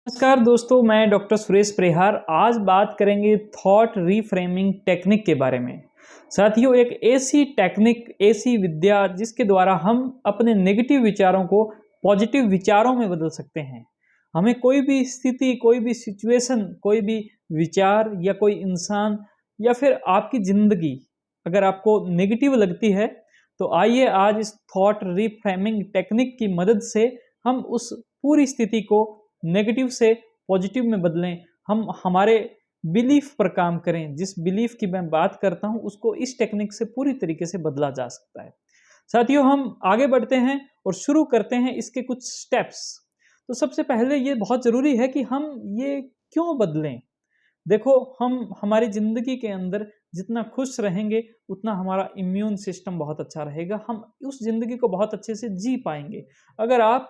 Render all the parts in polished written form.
नमस्कार दोस्तों, मैं डॉक्टर सुरेश प्रेहार। आज बात करेंगे थॉट रीफ्रेमिंग टेक्निक के बारे में। साथियों, एक ऐसी टेक्निक, ऐसी विद्या जिसके द्वारा हम अपने नेगेटिव विचारों को पॉजिटिव विचारों में बदल सकते हैं। हमें कोई भी स्थिति, कोई भी सिचुएशन, कोई भी विचार या कोई इंसान या फिर आपकी ज़िंदगी अगर आपको नेगेटिव लगती है, तो आइए आज इस थॉट रीफ्रेमिंग टेक्निक की मदद से हम उस पूरी स्थिति को नेगेटिव से पॉजिटिव में बदलें। हम हमारे बिलीफ पर काम करें। जिस बिलीफ की मैं बात करता हूं उसको इस टेक्निक से पूरी तरीके से बदला जा सकता है। साथियों, हम आगे बढ़ते हैं और शुरू करते हैं इसके कुछ स्टेप्स। तो सबसे पहले ये बहुत जरूरी है कि हम ये क्यों बदलें। देखो, हम हमारी ज़िंदगी के अंदर जितना खुश रहेंगे उतना हमारा इम्यून सिस्टम बहुत अच्छा रहेगा। हम उस ज़िंदगी को बहुत अच्छे से जी पाएंगे। अगर आप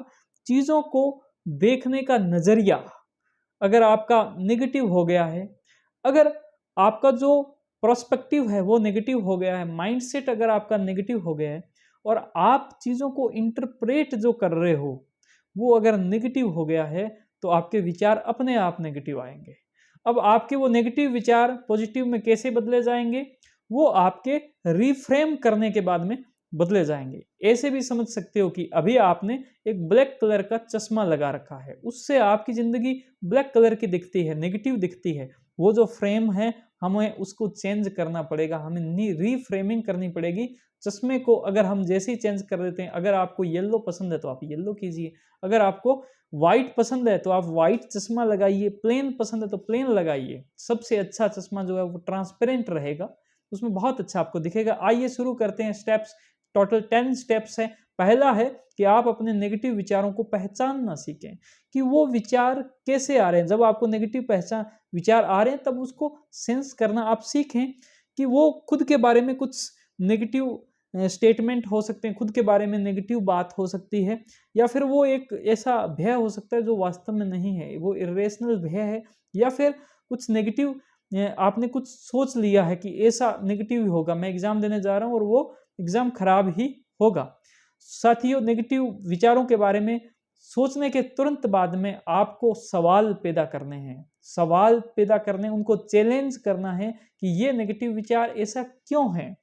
चीज़ों को देखने का नज़रिया अगर आपका नेगेटिव हो गया है, अगर आपका जो पर्सपेक्टिव है वो नेगेटिव हो गया है, माइंडसेट अगर आपका नेगेटिव हो गया है और आप चीज़ों को इंटरप्रेट जो कर रहे हो वो अगर नेगेटिव हो गया है, तो आपके विचार अपने आप नेगेटिव आएंगे। अब आपके वो नेगेटिव विचार पॉजिटिव में कैसे बदले जाएंगे? वो आपके रिफ्रेम करने के बाद में बदले जाएंगे। ऐसे भी समझ सकते हो कि अभी आपने एक ब्लैक कलर का चश्मा लगा रखा है, उससे आपकी ज़िंदगी ब्लैक कलर की दिखती है, नेगेटिव दिखती है। वो जो फ्रेम है, हमें उसको चेंज करना पड़ेगा, हमें रीफ्रेमिंग करनी पड़ेगी। चश्मे को अगर हम जैसे ही चेंज कर देते हैं, अगर आपको येलो पसंद है तो आप येलो कीजिए, अगर आपको व्हाइट पसंद है तो आप व्हाइट चश्मा लगाइए, प्लेन पसंद है तो प्लेन लगाइए। सबसे अच्छा चश्मा जो है वो ट्रांसपेरेंट रहेगा, उसमें बहुत अच्छा आपको दिखेगा। आइए शुरू करते हैं स्टेप्स। टोटल 10 स्टेप्स है। पहला है कि आप अपने नेगेटिव विचारों को पहचानना सीखें कि वो विचार कैसे आ रहे हैं। जब आपको नेगेटिव पहचान विचार आ रहे हैं तब उसको सेंस करना आप सीखें कि वो खुद के बारे में कुछ नेगेटिव स्टेटमेंट हो सकते हैं, खुद के बारे में नेगेटिव बात हो सकती है, या फिर वो एक ऐसा भय हो सकता है जो वास्तव में नहीं है, वो इरेशनल भय है, या फिर कुछ नेगेटिव आपने कुछ सोच लिया है कि ऐसा नेगेटिव ही होगा, मैं एग्जाम देने जा रहा हूँ और वो एग्जाम खराब ही होगा। साथियों, नेगेटिव विचारों के बारे में सोचने के तुरंत बाद में आपको सवाल पैदा करने हैं, सवाल पैदा करने, उनको चैलेंज करना है कि ये नेगेटिव विचार ऐसा क्यों है।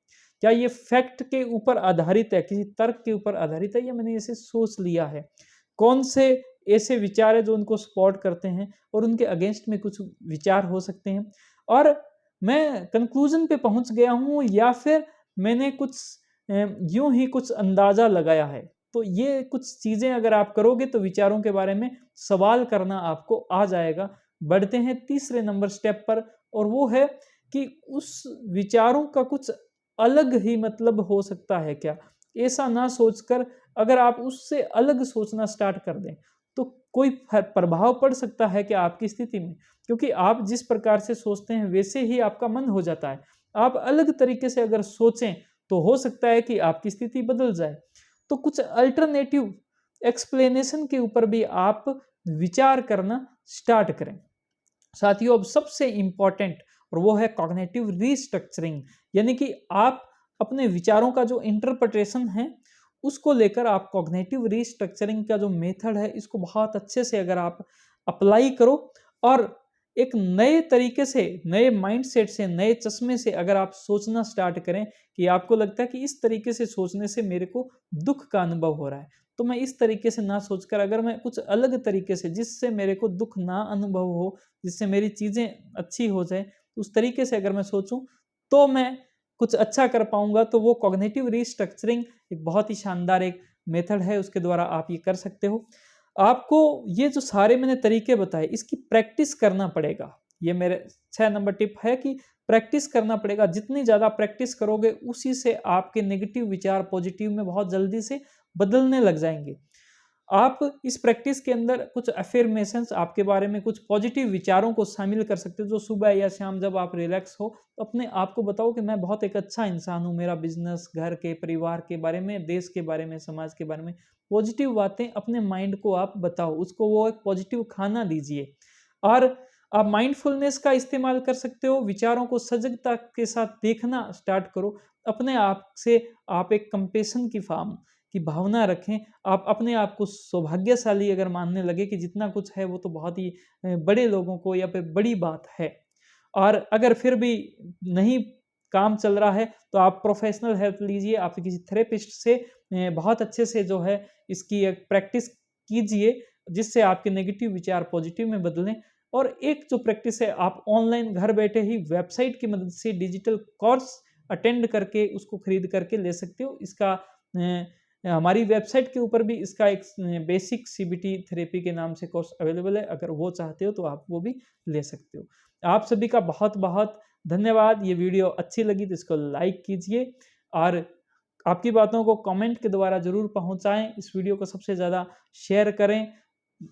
क्या ये फैक्ट के ऊपर आधारित है, किसी तर्क के ऊपर आधारित है, या मैंने इसे सोच लिया है। कौन से ऐसे विचार है जो उनको सपोर्ट करते हैं और उनके अगेंस्ट में कुछ विचार हो सकते हैं, और मैं कंक्लूजन पे पहुंच गया हूं, या फिर मैंने कुछ यूं ही कुछ अंदाजा लगाया है। तो ये कुछ चीजें अगर आप करोगे तो विचारों के बारे में सवाल करना आपको आ जाएगा। बढ़ते हैं तीसरे नंबर स्टेप पर, और वो है कि उस विचारों का कुछ अलग ही मतलब हो सकता है क्या। ऐसा ना सोचकर अगर आप उससे अलग सोचना स्टार्ट कर दें तो कोई प्रभाव पड़ सकता है क्या आपकी स्थिति में, क्योंकि आप जिस प्रकार से सोचते हैं वैसे ही आपका मन हो जाता है। आप अलग तरीके से अगर सोचें तो हो सकता है कि आपकी स्थिति बदल जाए। तो कुछ अल्टरनेटिव एक्सप्लेनेशन के ऊपर भी आप विचार करना स्टार्ट करें। साथियों, अब सबसे इंपॉर्टेंट, और वो है कॉग्निटिव रीस्ट्रक्चरिंग, यानी कि आप अपने विचारों का जो इंटरप्रिटेशन है उसको लेकर आप कॉग्निटिव रीस्ट्रक्चरिंग का जो मेथड है इसको बहुत अच्छे से अगर आप अप्लाई करो और एक नए तरीके से, नए माइंडसेट से, नए चश्मे से अगर आप सोचना स्टार्ट करें कि आपको लगता है कि इस तरीके से सोचने से मेरे को दुख का अनुभव हो रहा है, तो मैं इस तरीके से ना सोचकर अगर मैं कुछ अलग तरीके से जिससे मेरे को दुख ना अनुभव हो, जिससे मेरी चीज़ें अच्छी हो जाए, उस तरीके से अगर मैं सोचूं तो मैं कुछ अच्छा कर पाऊंगा। तो वो कॉग्निटिव रीस्ट्रक्चरिंग एक बहुत ही शानदार एक मेथड है, उसके द्वारा आप ये कर सकते हो। आपको ये जो सारे मैंने तरीके बताए इसकी प्रैक्टिस करना पड़ेगा। ये मेरे 6 नंबर टिप है कि प्रैक्टिस करना पड़ेगा। जितनी ज़्यादा प्रैक्टिस करोगे उसी से आपके नेगेटिव विचार पॉजिटिव में बहुत जल्दी से बदलने लग जाएंगे। आप इस प्रैक्टिस के अंदर कुछ अफर्मेशंस, आपके बारे में कुछ पॉजिटिव विचारों को शामिल कर सकते हो, जो सुबह या शाम जब आप रिलैक्स हो तो अपने आप को बताओ कि मैं बहुत एक अच्छा इंसान हूँ, मेरा बिजनेस, घर के, परिवार के बारे में, देश के बारे में, समाज के बारे में पॉजिटिव बातें अपने माइंड को आप बताओ, उसको वो एक पॉजिटिव खाना दीजिए। और आप माइंडफुलनेस का इस्तेमाल कर सकते हो, विचारों को सजगता के साथ देखना स्टार्ट करो। अपने आप से आप एक कंपेशन की की भावना रखें। आप अपने आप को सौभाग्यशाली अगर मानने लगे कि जितना कुछ है वो तो बहुत ही बड़े लोगों को या फिर बड़ी बात है। और अगर फिर भी नहीं काम चल रहा है तो आप प्रोफेशनल हेल्प लीजिए, आप किसी थेरेपिस्ट से बहुत अच्छे से जो है इसकी एक प्रैक्टिस कीजिए, जिससे आपके नेगेटिव विचार पॉजिटिव में बदलें। और एक जो प्रैक्टिस है, आप ऑनलाइन घर बैठे ही वेबसाइट की मदद से डिजिटल कोर्स अटेंड करके उसको खरीद करके ले सकते हो। इसका हमारी वेबसाइट के ऊपर भी इसका एक बेसिक सीबीटी थेरेपी के नाम से कोर्स अवेलेबल है, अगर वो चाहते हो तो आप वो भी ले सकते हो। आप सभी का बहुत बहुत धन्यवाद। ये वीडियो अच्छी लगी तो इसको लाइक कीजिए और आपकी बातों को कमेंट के द्वारा ज़रूर पहुंचाएं। इस वीडियो को सबसे ज़्यादा शेयर करें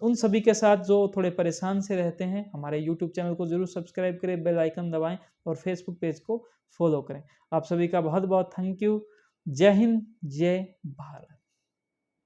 उन सभी के साथ जो थोड़े परेशान से रहते हैं। हमारे यूट्यूब चैनल को ज़रूर सब्सक्राइब करें, बेल आइकन दबाएं और फेसबुक पेज को फॉलो करें। आप सभी का बहुत बहुत थैंक यू। जय हिंद, जय भारत।